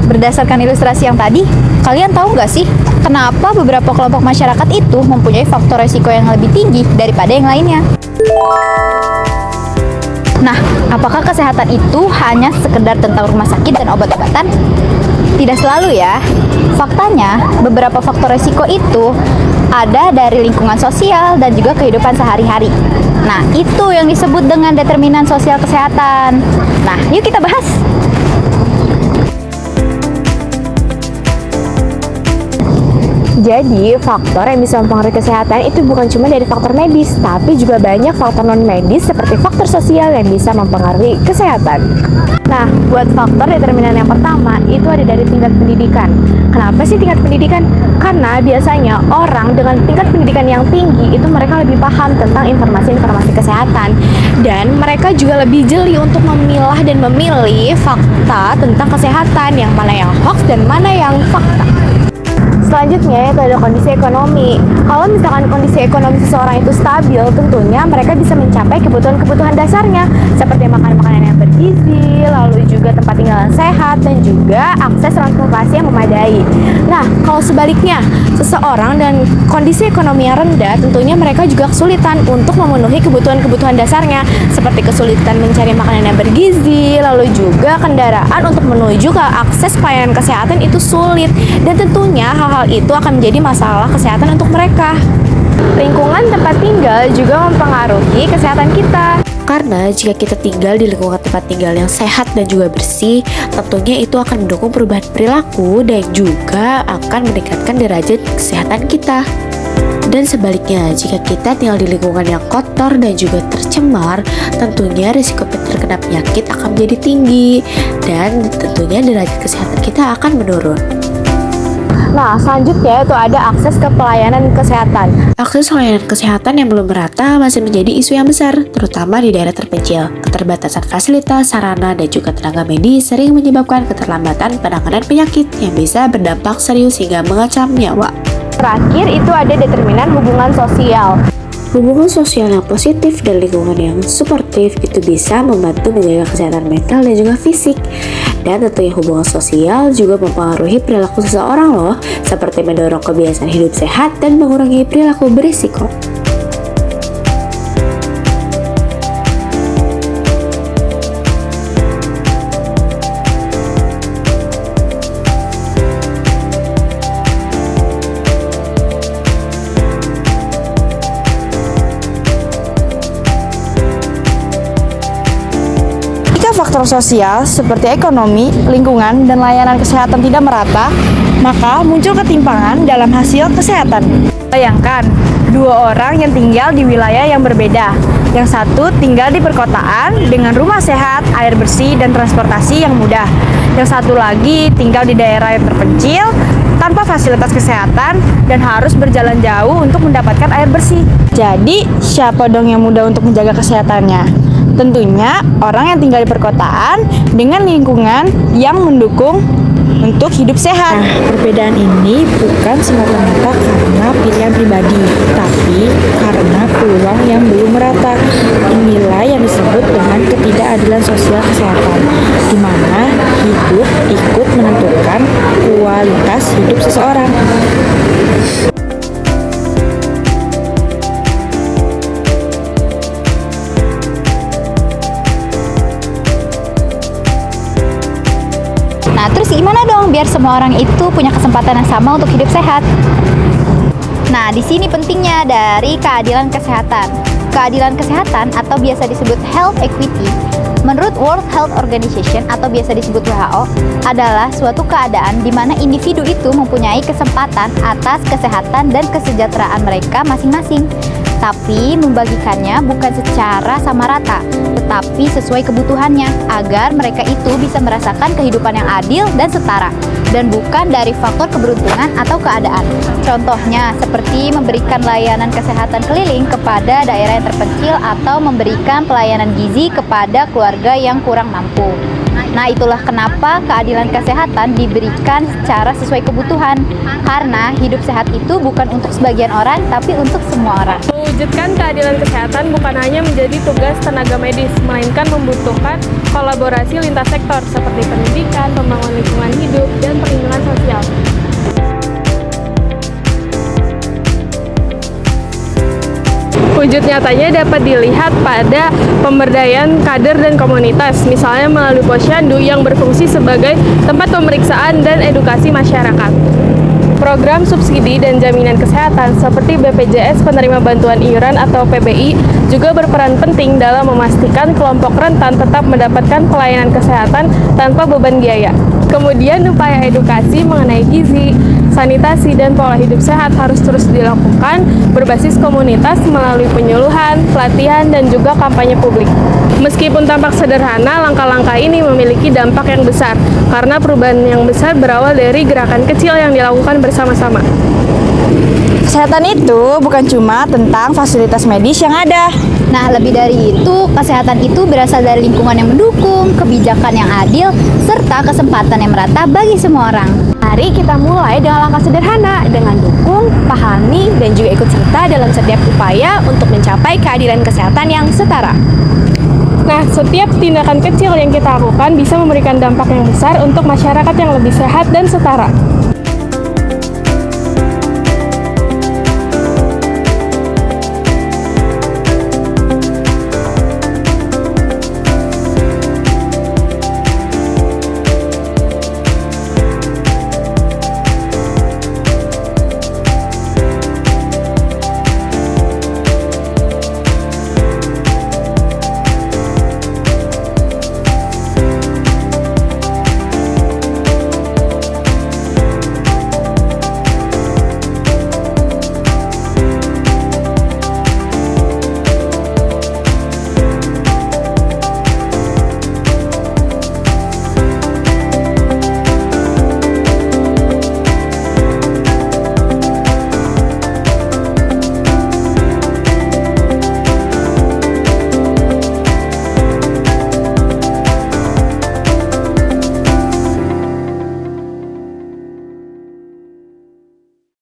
berdasarkan ilustrasi yang tadi, kalian tahu nggak sih kenapa beberapa kelompok masyarakat itu mempunyai faktor resiko yang lebih tinggi daripada yang lainnya? Nah, apakah kesehatan itu hanya sekedar tentang rumah sakit dan obat-obatan? Tidak selalu ya. Faktanya, beberapa faktor resiko itu ada dari lingkungan sosial dan juga kehidupan sehari-hari. Nah, itu yang disebut dengan determinan sosial kesehatan. Nah, yuk kita bahas. Jadi, faktor yang bisa mempengaruhi kesehatan itu bukan cuma dari faktor medis, tapi juga banyak faktor non-medis seperti faktor sosial yang bisa mempengaruhi kesehatan. Nah, buat faktor determinan yang pertama, itu ada dari tingkat pendidikan. Kenapa sih tingkat pendidikan? Karena biasanya orang dengan tingkat pendidikan yang tinggi, itu mereka lebih paham tentang informasi-informasi kesehatan. Dan mereka juga lebih jeli untuk memilah dan memilih fakta tentang kesehatan, yang mana yang hoax dan mana yang fakta. Selanjutnya itu ada kondisi ekonomi. Kalau misalkan kondisi ekonomi seseorang itu stabil, tentunya mereka bisa mencapai kebutuhan-kebutuhan dasarnya seperti makan makanan yang bergizi, lalu juga tempat tinggal yang sehat, dan juga akses transportasi yang memadai. Nah, kalau sebaliknya, seseorang dengan kondisi ekonomi yang rendah, tentunya mereka juga kesulitan untuk memenuhi kebutuhan-kebutuhan dasarnya seperti kesulitan mencari makanan yang bergizi, lalu juga kendaraan untuk menuju ke akses pelayanan kesehatan itu sulit, dan tentunya hal-hal itu akan menjadi masalah kesehatan untuk mereka. Lingkungan tempat tinggal juga mempengaruhi kesehatan kita. Karena jika kita tinggal di lingkungan tempat tinggal yang sehat dan juga bersih, tentunya itu akan mendukung perubahan perilaku dan juga akan meningkatkan derajat kesehatan kita. Dan sebaliknya, jika kita tinggal di lingkungan yang kotor dan juga tercemar, tentunya risiko terkena penyakit akan menjadi tinggi dan tentunya derajat kesehatan kita akan menurun. Nah, selanjutnya itu ada akses ke pelayanan kesehatan. Akses pelayanan kesehatan yang belum merata masih menjadi isu yang besar, terutama di daerah terpencil. Keterbatasan fasilitas, sarana, dan juga tenaga medis sering menyebabkan keterlambatan penanganan penyakit yang bisa berdampak serius hingga mengancam nyawa. Terakhir itu ada determinan hubungan sosial. Hubungan sosial yang positif dan lingkungan yang suportif itu bisa membantu menjaga kesehatan mental dan juga fisik. Dan tentunya hubungan sosial juga mempengaruhi perilaku seseorang loh, seperti mendorong kebiasaan hidup sehat dan mengurangi perilaku berisiko. Faktor sosial seperti ekonomi, lingkungan, dan layanan kesehatan tidak merata, maka muncul ketimpangan dalam hasil kesehatan. Bayangkan, dua orang yang tinggal di wilayah yang berbeda. Yang satu tinggal di perkotaan dengan rumah sehat, air bersih, dan transportasi yang mudah. Yang satu lagi tinggal di daerah yang terpencil, tanpa fasilitas kesehatan, dan harus berjalan jauh untuk mendapatkan air bersih. Jadi, siapa dong yang mudah untuk menjaga kesehatannya? Tentunya orang yang tinggal di perkotaan dengan lingkungan yang mendukung untuk hidup sehat. Nah, perbedaan ini bukan semata-mata karena pilihan pribadi, tapi karena peluang yang belum merata. Inilah yang disebut dengan ketidakadilan sosial kesehatan, di mana hidup ikut menentukan kualitas hidup seseorang. Nah, terus gimana dong biar semua orang itu punya kesempatan yang sama untuk hidup sehat? Nah, di sini pentingnya dari keadilan kesehatan. Keadilan kesehatan atau biasa disebut health equity, menurut World Health Organization atau biasa disebut WHO, adalah suatu keadaan di mana individu itu mempunyai kesempatan atas kesehatan dan kesejahteraan mereka masing-masing, tapi membagikannya bukan secara sama rata, tetapi sesuai kebutuhannya, agar mereka itu bisa merasakan kehidupan yang adil dan setara, dan bukan dari faktor keberuntungan atau keadaan. Contohnya, seperti memberikan layanan kesehatan keliling kepada daerah yang terpencil atau memberikan pelayanan gizi kepada keluarga yang kurang mampu. Nah, itulah kenapa keadilan kesehatan diberikan secara sesuai kebutuhan, karena hidup sehat itu bukan untuk sebagian orang, tapi untuk semua orang. Mewujudkan keadilan kesehatan bukan hanya menjadi tugas tenaga medis, melainkan membutuhkan kolaborasi lintas sektor seperti pendidikan, pembangunan lingkungan hidup, nyatanya dapat dilihat pada pemberdayaan kader dan komunitas, misalnya melalui posyandu yang berfungsi sebagai tempat pemeriksaan dan edukasi masyarakat. Program subsidi dan jaminan kesehatan seperti BPJS Penerima Bantuan Iuran atau PBI juga berperan penting dalam memastikan kelompok rentan tetap mendapatkan pelayanan kesehatan tanpa beban biaya. Kemudian upaya edukasi mengenai gizi, sanitasi, dan pola hidup sehat harus terus dilakukan berbasis komunitas melalui penyuluhan, pelatihan, dan juga kampanye publik. Meskipun tampak sederhana, langkah-langkah ini memiliki dampak yang besar karena perubahan yang besar berawal dari gerakan kecil yang dilakukan bersama-sama. Kesehatan itu bukan cuma tentang fasilitas medis yang ada. Nah, lebih dari itu, kesehatan itu berasal dari lingkungan yang mendukung, kebijakan yang adil, serta kesempatan yang merata bagi semua orang. Mari kita mulai dengan langkah sederhana, dengan dukung, pahami, dan juga ikut serta dalam setiap upaya untuk mencapai keadilan kesehatan yang setara. Nah, setiap tindakan kecil yang kita lakukan bisa memberikan dampak yang besar untuk masyarakat yang lebih sehat dan setara.